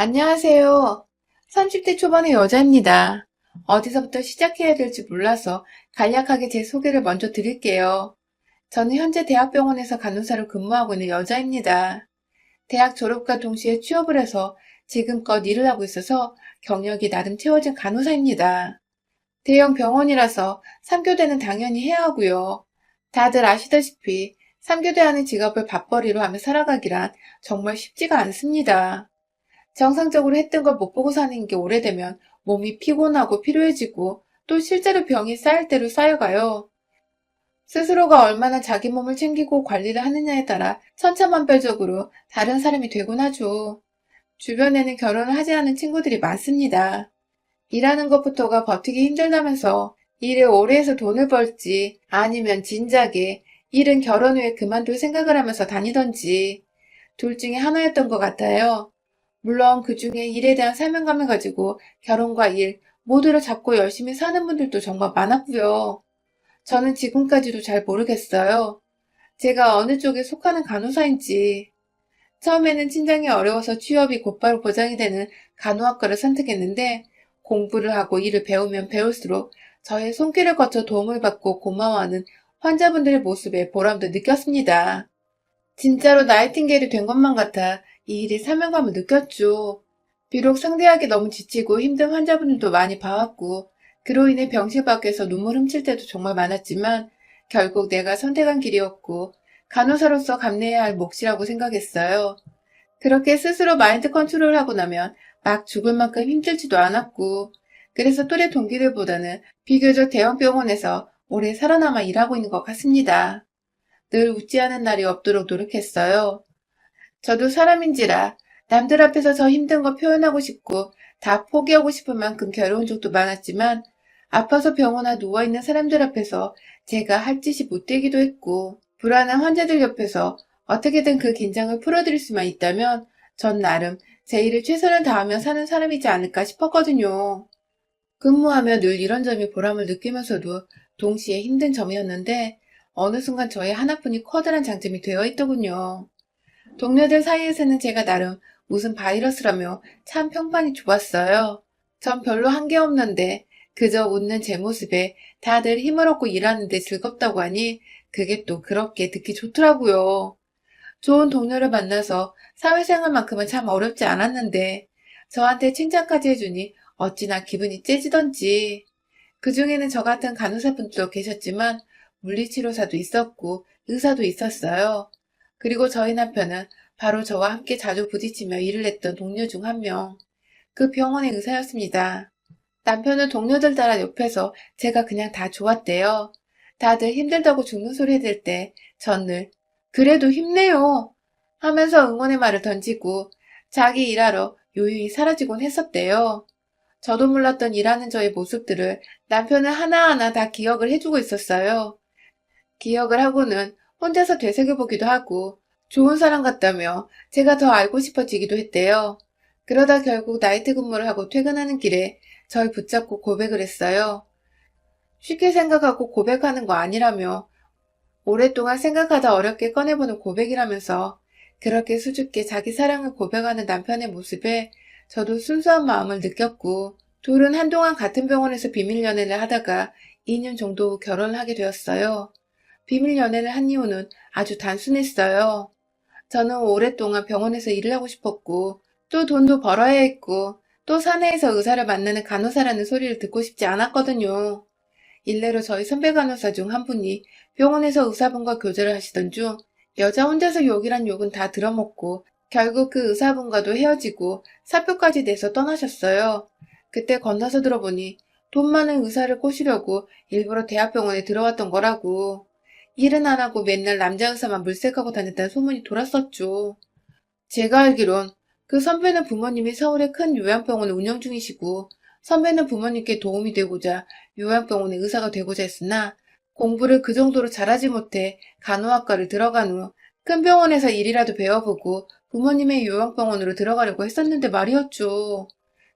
안녕하세요. 30대 초반의 여자입니다. 어디서부터 시작해야 될지 몰라서 간략하게 제 소개를 먼저 드릴게요. 저는 현재 대학병원에서 간호사로 근무하고 있는 여자입니다. 대학 졸업과 동시에 취업을 해서 지금껏 일을 하고 있어서 경력이 나름 채워진 간호사입니다. 대형 병원이라서 3교대는 당연히 해야 하고요. 다들 아시다시피 3교대 하는 직업을 밥벌이로 하며 살아가기란 정말 쉽지가 않습니다. 정상적으로 했던 걸 못 보고 사는 게 오래되면 몸이 피곤하고 피로해지고 또 실제로 병이 쌓일 대로 쌓여가요. 스스로가 얼마나 자기 몸을 챙기고 관리를 하느냐에 따라 천차만별적으로 다른 사람이 되곤 하죠. 주변에는 결혼을 하지 않은 친구들이 많습니다. 일하는 것부터가 버티기 힘들다면서 일을 오래 해서 돈을 벌지 아니면 진작에 일은 결혼 후에 그만둘 생각을 하면서 다니던지 둘 중에 하나였던 것 같아요. 물론 그중에 일에 대한 사명감을 가지고 결혼과 일 모두를 잡고 열심히 사는 분들도 정말 많았고요. 저는 지금까지도 잘 모르겠어요. 제가 어느 쪽에 속하는 간호사인지. 처음에는 친정이 어려워서 취업이 곧바로 보장이 되는 간호학과를 선택했는데 공부를 하고 일을 배우면 배울수록 저의 손길을 거쳐 도움을 받고 고마워하는 환자분들의 모습에 보람도 느꼈습니다. 진짜로 나이팅게일이 된 것만 같아 이 일에 사명감을 느꼈죠. 비록 상대하기 너무 지치고 힘든 환자분들도 많이 봐왔고 그로 인해 병실 밖에서 눈물 훔칠 때도 정말 많았지만 결국 내가 선택한 길이었고 간호사로서 감내해야 할 몫이라고 생각했어요. 그렇게 스스로 마인드 컨트롤하고 나면 막 죽을 만큼 힘들지도 않았고 그래서 또래 동기들보다는 비교적 대형 병원에서 오래 살아남아 일하고 있는 것 같습니다. 늘 웃지 않은 날이 없도록 노력했어요. 저도 사람인지라 남들 앞에서 저 힘든 거 표현하고 싶고 다 포기하고 싶을 만큼 괴로운 적도 많았지만 아파서 병원에 누워있는 사람들 앞에서 제가 할 짓이 못되기도 했고 불안한 환자들 옆에서 어떻게든 그 긴장을 풀어드릴 수만 있다면 전 나름 제 일을 최선을 다하며 사는 사람이지 않을까 싶었거든요. 근무하며 늘 이런 점이 보람을 느끼면서도 동시에 힘든 점이었는데 어느 순간 저의 하나뿐이 커다란 장점이 되어 있더군요. 동료들 사이에서는 제가 나름 무슨 바이러스라며 참 평판이 좋았어요. 전 별로 한 게 없는데 그저 웃는 제 모습에 다들 힘을 얻고 일하는데 즐겁다고 하니 그게 또 그렇게 듣기 좋더라고요. 좋은 동료를 만나서 사회생활만큼은 참 어렵지 않았는데 저한테 칭찬까지 해주니 어찌나 기분이 째지던지. 그중에는 저 같은 간호사분들도 계셨지만 물리치료사도 있었고 의사도 있었어요. 그리고 저희 남편은 바로 저와 함께 자주 부딪히며 일을 했던 동료 중 한 명. 그 병원의 의사였습니다. 남편은 동료들 따라 옆에서 제가 그냥 다 좋았대요. 다들 힘들다고 죽는 소리 해댈 때 전 늘 그래도 힘내요 하면서 응원의 말을 던지고 자기 일하러 요유히 사라지곤 했었대요. 저도 몰랐던 일하는 저의 모습들을 남편은 하나하나 다 기억을 해주고 있었어요. 기억을 하고는 혼자서 되새겨보기도 하고 좋은 사람 같다며 제가 더 알고 싶어지기도 했대요. 그러다 결국 나이트 근무를 하고 퇴근하는 길에 절 붙잡고 고백을 했어요. 쉽게 생각하고 고백하는 거 아니라며 오랫동안 생각하다 어렵게 꺼내보는 고백이라면서 그렇게 수줍게 자기 사랑을 고백하는 남편의 모습에 저도 순수한 마음을 느꼈고 둘은 한동안 같은 병원에서 비밀 연애를 하다가 2년 정도 후 결혼을 하게 되었어요. 비밀 연애를 한 이유는 아주 단순했어요. 저는 오랫동안 병원에서 일을 하고 싶었고 또 돈도 벌어야 했고 또 사내에서 의사를 만나는 간호사라는 소리를 듣고 싶지 않았거든요. 일례로 저희 선배 간호사 중 한 분이 병원에서 의사분과 교제를 하시던 중 여자 혼자서 욕이란 욕은 다 들어먹고 결국 그 의사분과도 헤어지고 사표까지 내서 떠나셨어요. 그때 건너서 들어보니 돈 많은 의사를 꼬시려고 일부러 대학병원에 들어왔던 거라고. 일은 안 하고 맨날 남자 의사만 물색하고 다녔다는 소문이 돌았었죠. 제가 알기론 그 선배는 부모님이 서울의 큰 요양병원을 운영 중이시고 선배는 부모님께 도움이 되고자 요양병원의 의사가 되고자 했으나 공부를 그 정도로 잘하지 못해 간호학과를 들어간 후 큰 병원에서 일이라도 배워보고 부모님의 요양병원으로 들어가려고 했었는데 말이었죠.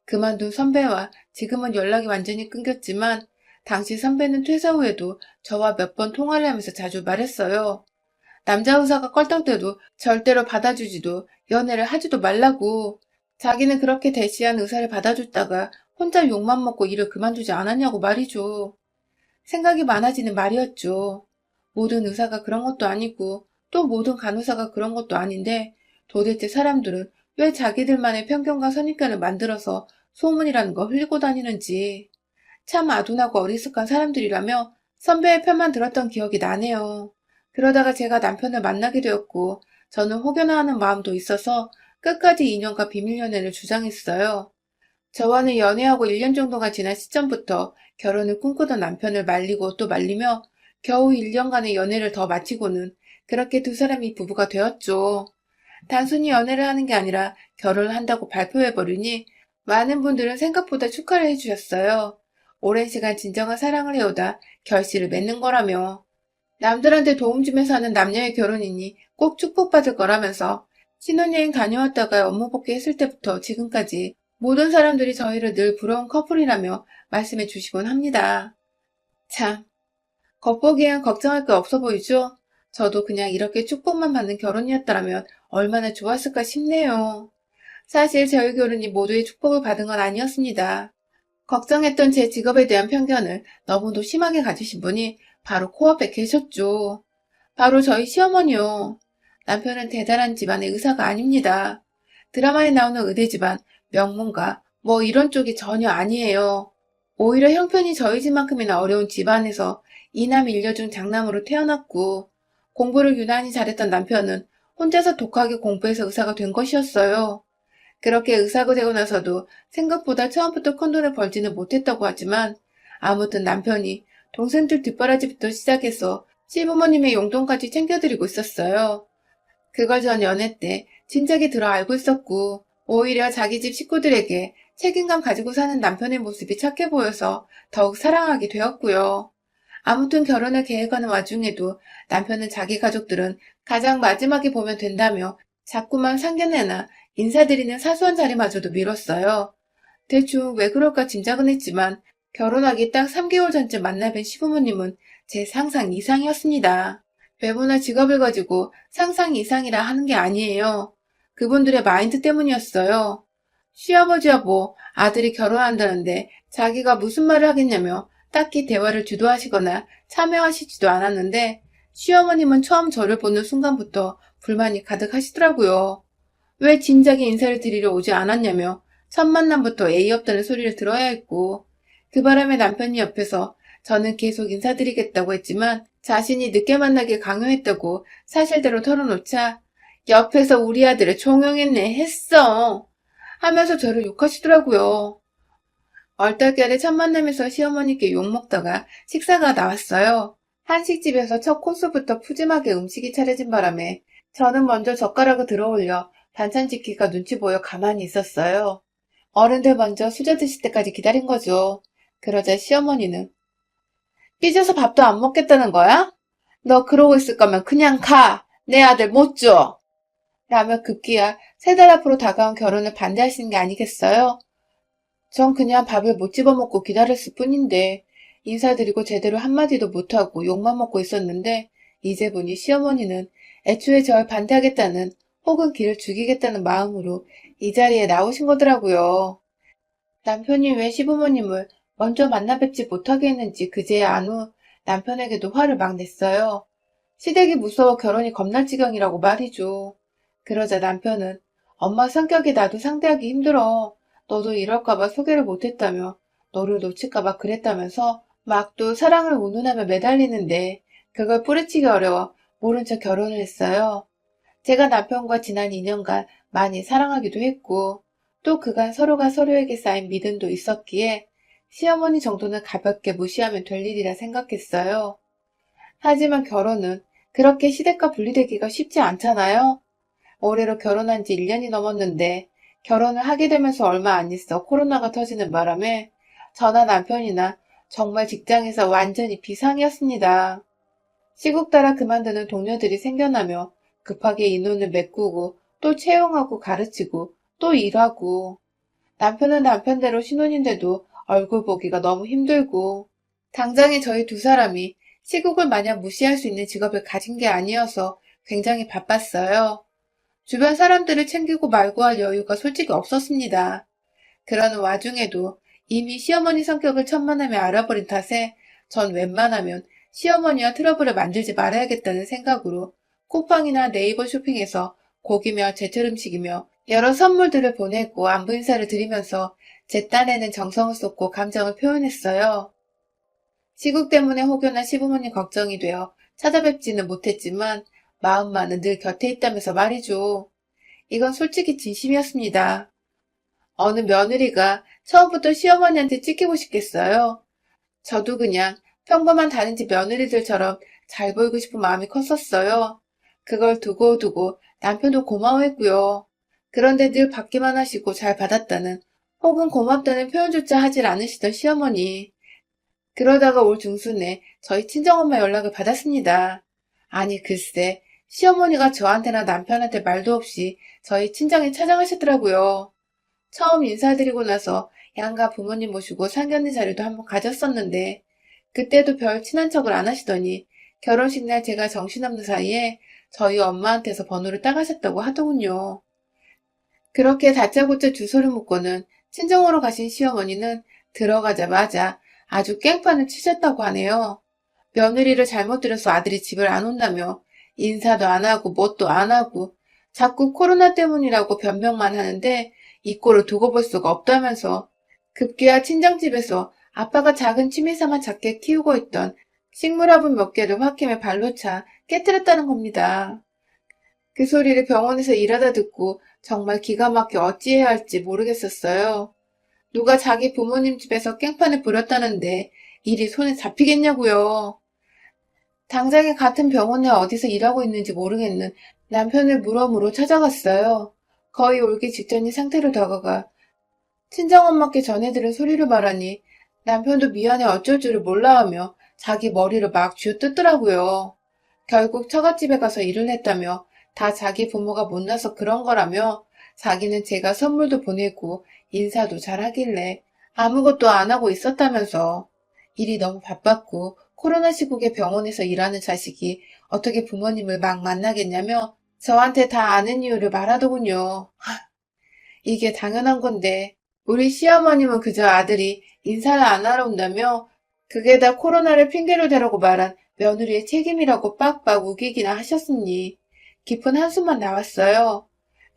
그만둔 선배와 지금은 연락이 완전히 끊겼지만 당시 선배는 퇴사 후에도 저와 몇 번 통화를 하면서 자주 말했어요. 남자 의사가 껄떡대도 절대로 받아주지도 연애를 하지도 말라고. 자기는 그렇게 대시한 의사를 받아줬다가 혼자 욕만 먹고 일을 그만두지 않았냐고 말이죠. 생각이 많아지는 말이었죠. 모든 의사가 그런 것도 아니고 또 모든 간호사가 그런 것도 아닌데 도대체 사람들은 왜 자기들만의 편견과 선입견을 만들어서 소문이라는 거 흘리고 다니는지 참 아둔하고 어리숙한 사람들이라며 선배의 편만 들었던 기억이 나네요. 그러다가 제가 남편을 만나게 되었고 저는 혹여나하는 마음도 있어서 끝까지 2년간 비밀 연애를 주장했어요. 저와는 연애하고 1년 정도가 지난 시점부터 결혼을 꿈꾸던 남편을 말리고 또 말리며 겨우 1년간의 연애를 더 마치고는 그렇게 두 사람이 부부가 되었죠. 단순히 연애를 하는 게 아니라 결혼을 한다고 발표해버리니 많은 분들은 생각보다 축하를 해주셨어요. 오랜 시간 진정한 사랑을 해오다 결실을 맺는 거라며. 남들한테 도움 주면서 하는 남녀의 결혼이니 꼭 축복받을 거라면서 신혼여행 다녀왔다가 업무 복귀했을 때부터 지금까지 모든 사람들이 저희를 늘 부러운 커플이라며 말씀해 주시곤 합니다. 참, 겉보기엔 걱정할 게 없어 보이죠? 저도 그냥 이렇게 축복만 받는 결혼이었다면 얼마나 좋았을까 싶네요. 사실 저희 결혼이 모두의 축복을 받은 건 아니었습니다. 걱정했던 제 직업에 대한 편견을 너무도 심하게 가지신 분이 바로 코앞에 계셨죠. 바로 저희 시어머니요. 남편은 대단한 집안의 의사가 아닙니다. 드라마에 나오는 의대 집안, 명문가, 뭐 이런 쪽이 전혀 아니에요. 오히려 형편이 저희 집만큼이나 어려운 집안에서 이남 일녀 중 장남으로 태어났고 공부를 유난히 잘했던 남편은 혼자서 독하게 공부해서 의사가 된 것이었어요. 그렇게 의사가 되고 나서도 생각보다 처음부터 큰돈을 벌지는 못했다고 하지만 아무튼 남편이 동생들 뒷바라지부터 시작해서 시부모님의 용돈까지 챙겨드리고 있었어요. 그걸 전 연애 때 진작에 들어 알고 있었고 오히려 자기 집 식구들에게 책임감 가지고 사는 남편의 모습이 착해 보여서 더욱 사랑하게 되었고요. 아무튼 결혼을 계획하는 와중에도 남편은 자기 가족들은 가장 마지막에 보면 된다며 자꾸만 상견례나 인사드리는 사소한 자리마저도 미뤘어요. 대충 왜 그럴까 짐작은 했지만 결혼하기 딱 3개월 전쯤 만나뵌 시부모님은 제 상상 이상이었습니다. 외모나 직업을 가지고 상상 이상이라 하는 게 아니에요. 그분들의 마인드 때문이었어요. 시아버지와 뭐 아들이 결혼한다는데 자기가 무슨 말을 하겠냐며 딱히 대화를 주도하시거나 참여하시지도 않았는데 시어머님은 처음 저를 보는 순간부터 불만이 가득하시더라고요. 왜 진작에 인사를 드리러 오지 않았냐며 첫 만남부터 예의 없다는 소리를 들어야 했고 그 바람에 남편이 옆에서 저는 계속 인사드리겠다고 했지만 자신이 늦게 만나길 강요했다고 사실대로 털어놓자 옆에서 우리 아들을 종용했네 했어 하면서 저를 욕하시더라고요. 얼떨결에 첫 만남에서 시어머니께 욕먹다가 식사가 나왔어요. 한식집에서 첫 코스부터 푸짐하게 음식이 차려진 바람에 저는 먼저 젓가락을 들어올려 반찬 짓기가 눈치 보여 가만히 있었어요. 어른들 먼저 수저 드실 때까지 기다린 거죠. 그러자 시어머니는 삐져서 밥도 안 먹겠다는 거야? 너 그러고 있을 거면 그냥 가! 내 아들 못 줘! 라며 급기야 3달 앞으로 다가온 결혼을 반대하시는 게 아니겠어요? 전 그냥 밥을 못 집어먹고 기다렸을 뿐인데 인사드리고 제대로 한마디도 못하고 욕만 먹고 있었는데 이제 보니 시어머니는 애초에 절 반대하겠다는 혹은 길을 죽이겠다는 마음으로 이 자리에 나오신 거더라고요. 남편이 왜 시부모님을 먼저 만나 뵙지 못하게 했는지 그제야 안 후 남편에게도 화를 막 냈어요. 시댁이 무서워 결혼이 겁날 지경이라고 말이죠. 그러자 남편은 엄마 성격이 나도 상대하기 힘들어. 너도 이럴까봐 소개를 못했다며 너를 놓칠까봐 그랬다면서 막 또 사랑을 운운하며 매달리는데 그걸 뿌리치기 어려워 모른 척 결혼을 했어요. 제가 남편과 지난 2년간 많이 사랑하기도 했고 또 그간 서로가 서로에게 쌓인 믿음도 있었기에 시어머니 정도는 가볍게 무시하면 될 일이라 생각했어요. 하지만 결혼은 그렇게 시댁과 분리되기가 쉽지 않잖아요. 올해로 결혼한 지 1년이 넘었는데 결혼을 하게 되면서 얼마 안 있어 코로나가 터지는 바람에 저나 남편이나 정말 직장에서 완전히 비상이었습니다. 시국 따라 그만두는 동료들이 생겨나며 급하게 인원을 메꾸고 또 채용하고 가르치고 또 일하고 남편은 남편대로 신혼인데도 얼굴 보기가 너무 힘들고 당장에 저희 두 사람이 시국을 마냥 무시할 수 있는 직업을 가진 게 아니어서 굉장히 바빴어요. 주변 사람들을 챙기고 말고 할 여유가 솔직히 없었습니다. 그러는 와중에도 이미 시어머니 성격을 천만함에 알아버린 탓에 전 웬만하면 시어머니와 트러블을 만들지 말아야겠다는 생각으로 쿠팡이나 네이버 쇼핑에서 고기며 제철 음식이며 여러 선물들을 보내고 안부 인사를 드리면서 제 딴에는 정성을 쏟고 감정을 표현했어요. 시국 때문에 혹여나 시부모님 걱정이 되어 찾아뵙지는 못했지만 마음만은 늘 곁에 있다면서 말이죠. 이건 솔직히 진심이었습니다. 어느 며느리가 처음부터 시어머니한테 찍히고 싶겠어요. 저도 그냥 평범한 다른 집 며느리들처럼 잘 보이고 싶은 마음이 컸었어요. 그걸 두고두고 남편도 고마워했고요. 그런데 늘 받기만 하시고 잘 받았다는 혹은 고맙다는 표현조차 하질 않으시던 시어머니. 그러다가 올 중순에 저희 친정엄마 연락을 받았습니다. 아니 글쎄 시어머니가 저한테나 남편한테 말도 없이 저희 친정에 찾아가셨더라고요. 처음 인사드리고 나서 양가 부모님 모시고 상견례 자리도 한번 가졌었는데 그때도 별 친한 척을 안 하시더니 결혼식 날 제가 정신없는 사이에 저희 엄마한테서 번호를 따가셨다고 하더군요. 그렇게 다짜고짜 주소를 묻고는 친정으로 가신 시어머니는 들어가자마자 아주 깽판을 치셨다고 하네요. 며느리를 잘못 들여서 아들이 집을 안 온다며 인사도 안 하고 뭣도 안 하고 자꾸 코로나 때문이라고 변명만 하는데 이 꼴을 두고 볼 수가 없다면서 급기야 친정집에서 아빠가 작은 취미삼아 작게 키우고 있던 식물화분 몇 개를 홧김에 발로 차 깨뜨렸다는 겁니다. 그 소리를 병원에서 일하다 듣고 정말 기가 막혀 어찌해야 할지 모르겠었어요. 누가 자기 부모님 집에서 깽판을 부렸다는데 일이 손에 잡히겠냐고요. 당장에 같은 병원에 어디서 일하고 있는지 모르겠는 남편을 물어물어 찾아갔어요. 거의 올기 직전인 상태로 다가가 친정엄마께 전해들은 소리를 말하니 남편도 미안해 어쩔 줄을 몰라 하며 자기 머리를 막 쥐어뜯더라고요. 결국 처갓집에 가서 일을 했다며 다 자기 부모가 못나서 그런 거라며 자기는 제가 선물도 보내고 인사도 잘하길래 아무것도 안 하고 있었다면서 일이 너무 바빴고 코로나 시국에 병원에서 일하는 자식이 어떻게 부모님을 막 만나겠냐며 저한테 다 아는 이유를 말하더군요. 이게 당연한 건데 우리 시어머님은 그저 아들이 인사를 안 하러 온다며 그게 다 코로나를 핑계로 대라고 말한 며느리의 책임이라고 빡빡 우기기나 하셨으니 깊은 한숨만 나왔어요.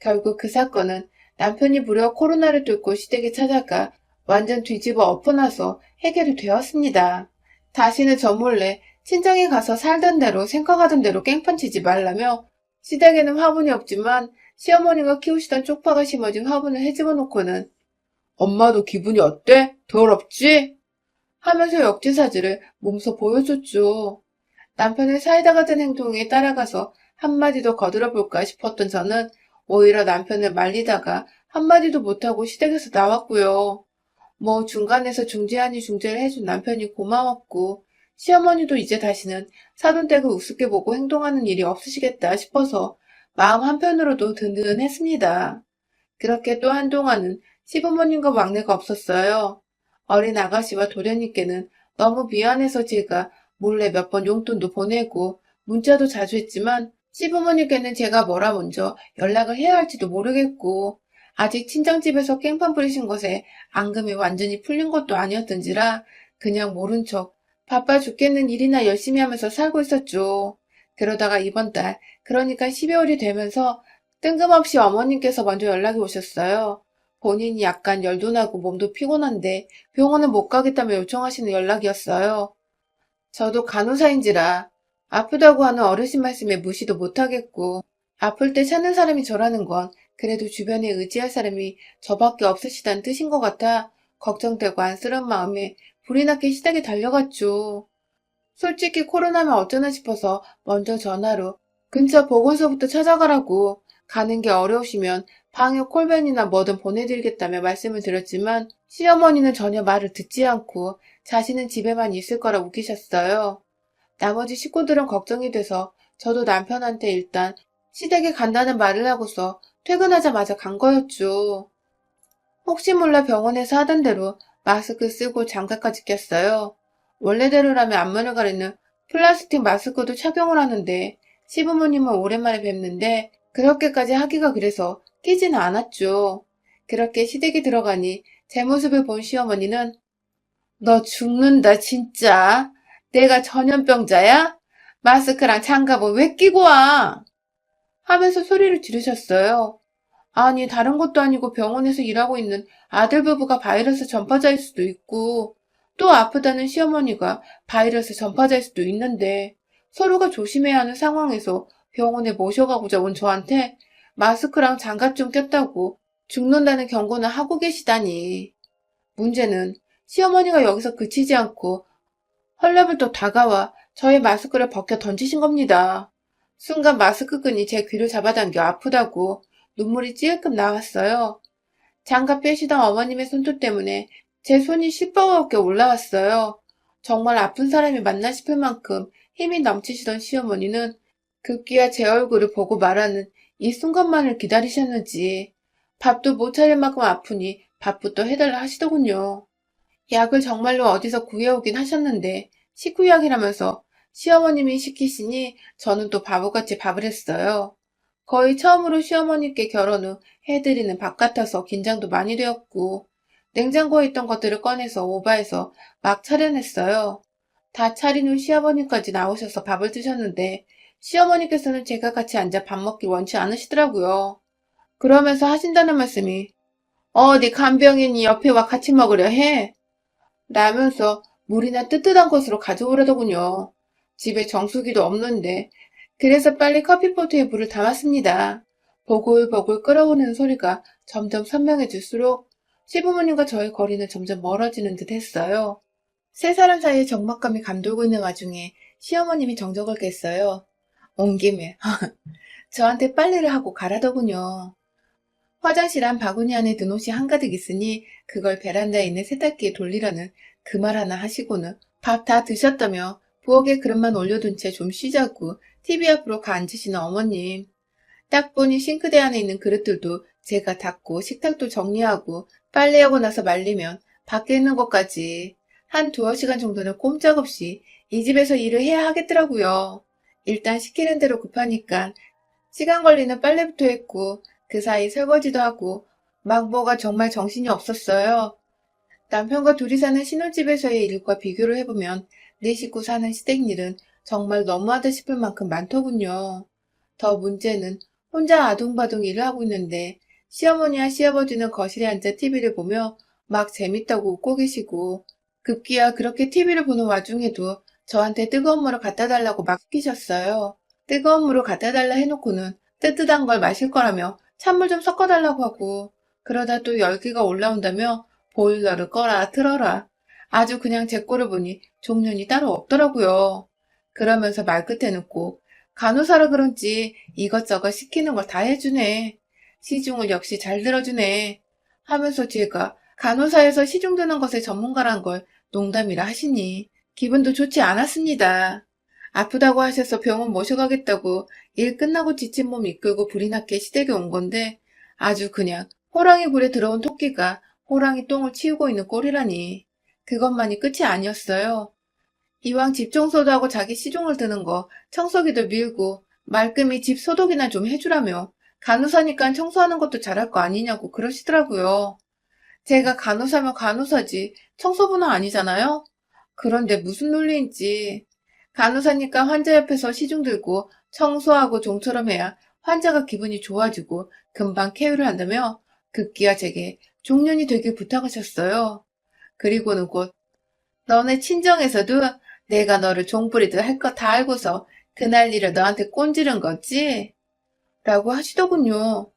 결국 그 사건은 남편이 무려 코로나를 뚫고 시댁에 찾아가 완전 뒤집어 엎어놔서 해결이 되었습니다. 다시는 저 몰래 친정에 가서 살던 대로 생각하던 대로 깽판 치지 말라며 시댁에는 화분이 없지만 시어머니가 키우시던 쪽파가 심어진 화분을 헤집어 놓고는 엄마도 기분이 어때? 더럽지? 하면서 역지사지를 몸소 보여줬죠. 남편의 사이다 같은 행동에 따라가서 한마디도 거들어볼까 싶었던 저는 오히려 남편을 말리다가 한마디도 못하고 시댁에서 나왔고요. 뭐 중간에서 중재 아닌 중재를 해준 남편이 고마웠고 시어머니도 이제 다시는 사돈댁을 우습게 보고 행동하는 일이 없으시겠다 싶어서 마음 한편으로도 든든했습니다. 그렇게 또 한동안은 시부모님과 왕래가 없었어요. 어린 아가씨와 도련님께는 너무 미안해서 제가 몰래 몇 번 용돈도 보내고 문자도 자주 했지만 시부모님께는 제가 뭐라 먼저 연락을 해야 할지도 모르겠고 아직 친정집에서 깽판 부리신 것에 앙금이 완전히 풀린 것도 아니었던지라 그냥 모른 척 바빠 죽겠는 일이나 열심히 하면서 살고 있었죠. 그러다가 이번 달, 그러니까 12월이 되면서 뜬금없이 어머님께서 먼저 연락이 오셨어요. 본인이 약간 열도 나고 몸도 피곤한데 병원을 못 가겠다며 요청하시는 연락이었어요. 저도 간호사인지라 아프다고 하는 어르신 말씀에 무시도 못하겠고 아플 때 찾는 사람이 저라는 건 그래도 주변에 의지할 사람이 저밖에 없으시다는 뜻인 것 같아 걱정되고 안쓰러운 마음에 불이 나게 시댁에 달려갔죠. 솔직히 코로나면 어쩌나 싶어서 먼저 전화로 근처 보건소부터 찾아가라고 가는 게 어려우시면 방역 콜벤이나 뭐든 보내드리겠다며 말씀을 드렸지만 시어머니는 전혀 말을 듣지 않고 자신은 집에만 있을 거라 우기셨어요. 나머지 식구들은 걱정이 돼서 저도 남편한테 일단 시댁에 간다는 말을 하고서 퇴근하자마자 간 거였죠. 혹시 몰라 병원에서 하던 대로 마스크 쓰고 장갑까지 꼈어요. 원래대로라면 앞면을 가리는 플라스틱 마스크도 착용을 하는데 시부모님은 오랜만에 뵙는데 그렇게까지 하기가 그래서 끼지는 않았죠. 그렇게 시댁이 들어가니 제 모습을 본 시어머니는 너 죽는다 진짜. 내가 전염병자야? 마스크랑 장갑은 왜 끼고 와? 하면서 소리를 지르셨어요. 아니, 다른 것도 아니고 병원에서 일하고 있는 아들 부부가 바이러스 전파자일 수도 있고, 또 아프다는 시어머니가 바이러스 전파자일 수도 있는데, 서로가 조심해야 하는 상황에서 병원에 모셔가고자 온 저한테 마스크랑 장갑 좀 꼈다고 죽는다는 경고는 하고 계시다니. 문제는 시어머니가 여기서 그치지 않고 헐레벌떡 다가와 저의 마스크를 벗겨 던지신 겁니다. 순간 마스크 끈이 제 귀를 잡아당겨 아프다고 눈물이 찔끔 나왔어요. 장갑 빼시던 어머님의 손톱 때문에 제 손이 시뻘겋게 올라왔어요. 정말 아픈 사람이 맞나 싶을 만큼 힘이 넘치시던 시어머니는 급기야 제 얼굴을 보고 말하는 이 순간만을 기다리셨는지 밥도 못 차릴 만큼 아프니 밥부터 해달라 하시더군요. 약을 정말로 어디서 구해오긴 하셨는데 식후약이라면서 시어머님이 시키시니 저는 또 바보같이 밥을 했어요. 거의 처음으로 시어머님께 결혼 후 해드리는 밥 같아서 긴장도 많이 되었고 냉장고에 있던 것들을 꺼내서 오바해서 막 차려냈어요. 다 차린 후 시어머님까지 나오셔서 밥을 드셨는데 시어머니께서는 제가 같이 앉아 밥 먹기 원치 않으시더라고요. 그러면서 하신다는 말씀이 어디 간병인이 옆에 와 같이 먹으려 해? 라면서 물이나 뜨뜻한 것으로 가져오려더군요. 집에 정수기도 없는데 그래서 빨리 커피포트에 물을 담았습니다. 보글보글 끓어오르는 소리가 점점 선명해질수록 시부모님과 저의 거리는 점점 멀어지는 듯 했어요. 세 사람 사이에 적막감이 감돌고 있는 와중에 시어머님이 정적을 깼어요. 온 김에 저한테 빨래를 하고 가라더군요. 화장실 안 바구니 안에 든 옷이 한가득 있으니 그걸 베란다에 있는 세탁기에 돌리라는 그 말 하나 하시고는 밥 다 드셨다며 부엌에 그릇만 올려둔 채 좀 쉬자고 TV 앞으로 가 앉으시는 어머님. 딱 보니 싱크대 안에 있는 그릇들도 제가 닦고 식탁도 정리하고 빨래하고 나서 말리면 밖에 있는 것까지 한 두어 시간 정도는 꼼짝없이 이 집에서 일을 해야 하겠더라고요. 일단 시키는 대로 급하니까 시간 걸리는 빨래부터 했고 그 사이 설거지도 하고 막 뭐가 정말 정신이 없었어요. 남편과 둘이 사는 신혼집에서의 일과 비교를 해보면 네 식구 사는 시댁 일은 정말 너무하다 싶을 만큼 많더군요. 더 문제는 혼자 아둥바둥 일을 하고 있는데 시어머니와 시아버지는 거실에 앉아 TV를 보며 막 재밌다고 웃고 계시고 급기야 그렇게 TV를 보는 와중에도 저한테 뜨거운 물을 갖다 달라고 막 시키셨어요. 뜨거운 물을 갖다 달라 해놓고는 뜨뜻한 걸 마실 거라며 찬물 좀 섞어달라고 하고 그러다 또 열기가 올라온다며 보일러를 꺼라 틀어라. 아주 그냥 제 꼴을 보니 종년이 따로 없더라고요. 그러면서 말끝에는 꼭 간호사라 그런지 이것저것 시키는 걸 다 해주네. 시중을 역시 잘 들어주네. 하면서 제가 간호사에서 시중 드는 것의 전문가란 걸 농담이라 하시니 기분도 좋지 않았습니다. 아프다고 하셔서 병원 모셔가겠다고 일 끝나고 지친 몸 이끌고 불이 났게 시댁에 온 건데 아주 그냥 호랑이 굴에 들어온 토끼가 호랑이 똥을 치우고 있는 꼴이라니. 그것만이 끝이 아니었어요. 이왕 집 청소도 하고 자기 시중을 드는 거 청소기도 밀고 말끔히 집 소독이나 좀 해주라며 간호사니까 청소하는 것도 잘할 거 아니냐고 그러시더라고요. 제가 간호사면 간호사지 청소부는 아니잖아요? 그런데 무슨 논리인지 간호사니까 환자 옆에서 시중 들고 청소하고 종처럼 해야 환자가 기분이 좋아지고 금방 쾌유를 한다며 급기야 제게 종년이 되길 부탁하셨어요. 그리고는 곧 너네 친정에서도 내가 너를 종부리듯 할 거 다 알고서 그날 일을 너한테 꼰지른 거지? 라고 하시더군요.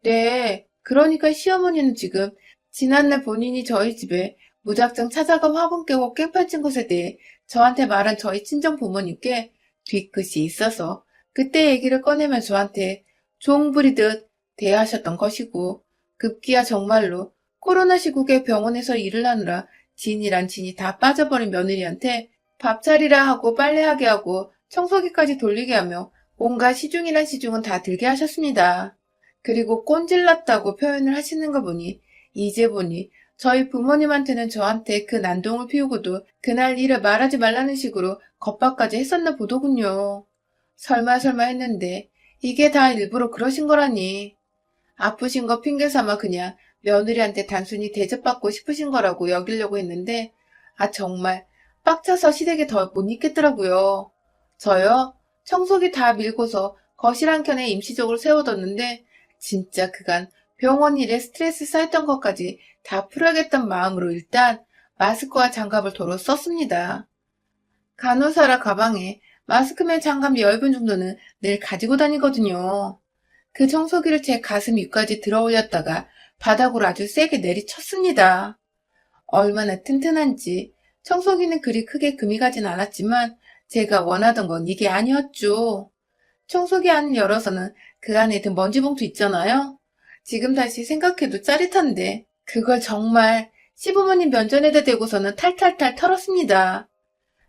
네, 그러니까 시어머니는 지금 지난날 본인이 저희 집에 무작정 찾아가 화분 깨고 깽판친 것에 대해 저한테 말한 저희 친정 부모님께 뒤끝이 있어서 그때 얘기를 꺼내면 저한테 종 부리듯 대하셨던 것이고 급기야 정말로 코로나 시국에 병원에서 일을 하느라 진이란 진이 다 빠져버린 며느리한테 밥 차리라 하고 빨래하게 하고 청소기까지 돌리게 하며 온갖 시중이란 시중은 다 들게 하셨습니다. 그리고 꼰질났다고 표현을 하시는 거 보니 이제 보니 저희 부모님한테는 저한테 그 난동을 피우고도 그날 일을 말하지 말라는 식으로 겁박까지 했었나 보더군요. 설마 설마 했는데 이게 다 일부러 그러신 거라니. 아프신 거 핑계 삼아 그냥 며느리한테 단순히 대접받고 싶으신 거라고 여기려고 했는데, 정말 빡쳐서 시댁에 더 못 있겠더라고요. 저요? 청소기 다 밀고서 거실 한켠에 임시적으로 세워뒀는데, 진짜 그간 병원 일에 스트레스 쌓였던 것까지 다 풀어야겠다는 마음으로 일단 마스크와 장갑을 도로 썼습니다. 간호사라 가방에 마스크면 장갑 10분 정도는 늘 가지고 다니거든요. 그 청소기를 제 가슴 위까지 들어 올렸다가 바닥으로 아주 세게 내리쳤습니다. 얼마나 튼튼한지 청소기는 그리 크게 금이 가진 않았지만 제가 원하던 건 이게 아니었죠. 청소기 안을 열어서는 그 안에 든 먼지 봉투 있잖아요. 지금 다시 생각해도 짜릿한데 그걸 정말 시부모님 면전에다 대고서는 탈탈탈 털었습니다.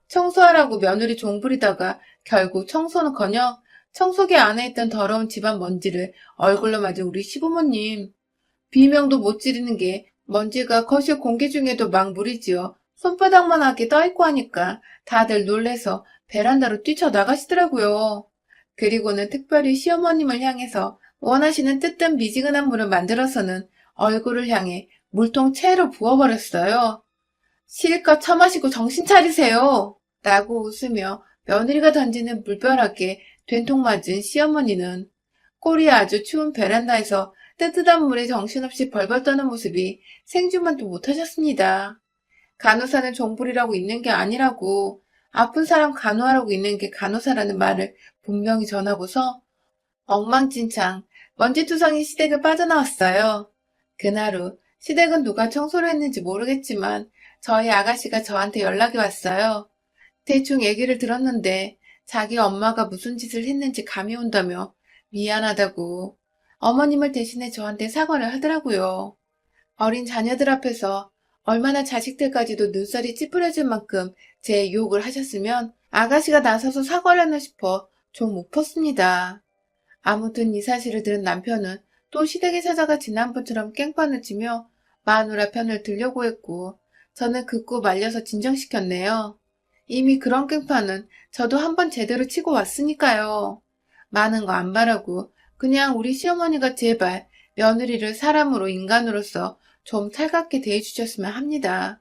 청소하라고 며느리 종부리다가 결국 청소는커녕 청소기 안에 있던 더러운 집안 먼지를 얼굴로 맞은 우리 시부모님. 비명도 못 지르는 게 먼지가 거실 공기 중에도 막 무리지어 손바닥만하게 떠있고 하니까 다들 놀래서 베란다로 뛰쳐나가시더라고요. 그리고는 특별히 시어머님을 향해서 원하시는 뜨뜻 미지근한 물을 만들어서는 얼굴을 향해 물통 채로 부어버렸어요. 실컷 처마시고 정신 차리세요. 라고 웃으며 며느리가 던지는 물벼락에 된통 맞은 시어머니는 꼴이 아주 추운 베란다에서 뜨뜻한 물에 정신없이 벌벌 떠는 모습이 생중만도 못하셨습니다. 간호사는 종불이라고 있는 게 아니라고, 아픈 사람 간호하라고 있는 게 간호사라는 말을 분명히 전하고서 엉망진창 먼지투성이 시댁을 빠져나왔어요. 그날 후 시댁은 누가 청소를 했는지 모르겠지만 저희 아가씨가 저한테 연락이 왔어요. 대충 얘기를 들었는데 자기 엄마가 무슨 짓을 했는지 감이 온다며 미안하다고 어머님을 대신해 저한테 사과를 하더라고요. 어린 자녀들 앞에서 얼마나 자식들까지도 눈살이 찌푸려질 만큼 제 욕을 하셨으면 아가씨가 나서서 사과를 하나 싶어 좀 웃었습니다. 아무튼 이 사실을 들은 남편은 또 시댁에 찾아가 지난번처럼 깽판을 치며 마누라 편을 들려고 했고 저는 듣고 말려서 진정시켰네요. 이미 그런 깽판은 저도 한번 제대로 치고 왔으니까요. 많은 거 안 바라고 그냥 우리 시어머니가 제발 며느리를 사람으로 인간으로서 좀 살갑게 대해주셨으면 합니다.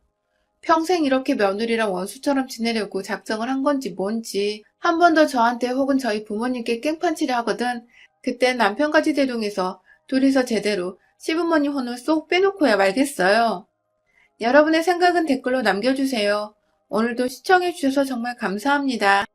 평생 이렇게 며느리랑 원수처럼 지내려고 작정을 한 건지 뭔지 한 번 더 저한테 혹은 저희 부모님께 깽판치려 하거든 그때 남편까지 대동해서 둘이서 제대로 시부모님 혼을 쏙 빼놓고야 말겠어요. 여러분의 생각은 댓글로 남겨주세요. 오늘도 시청해주셔서 정말 감사합니다.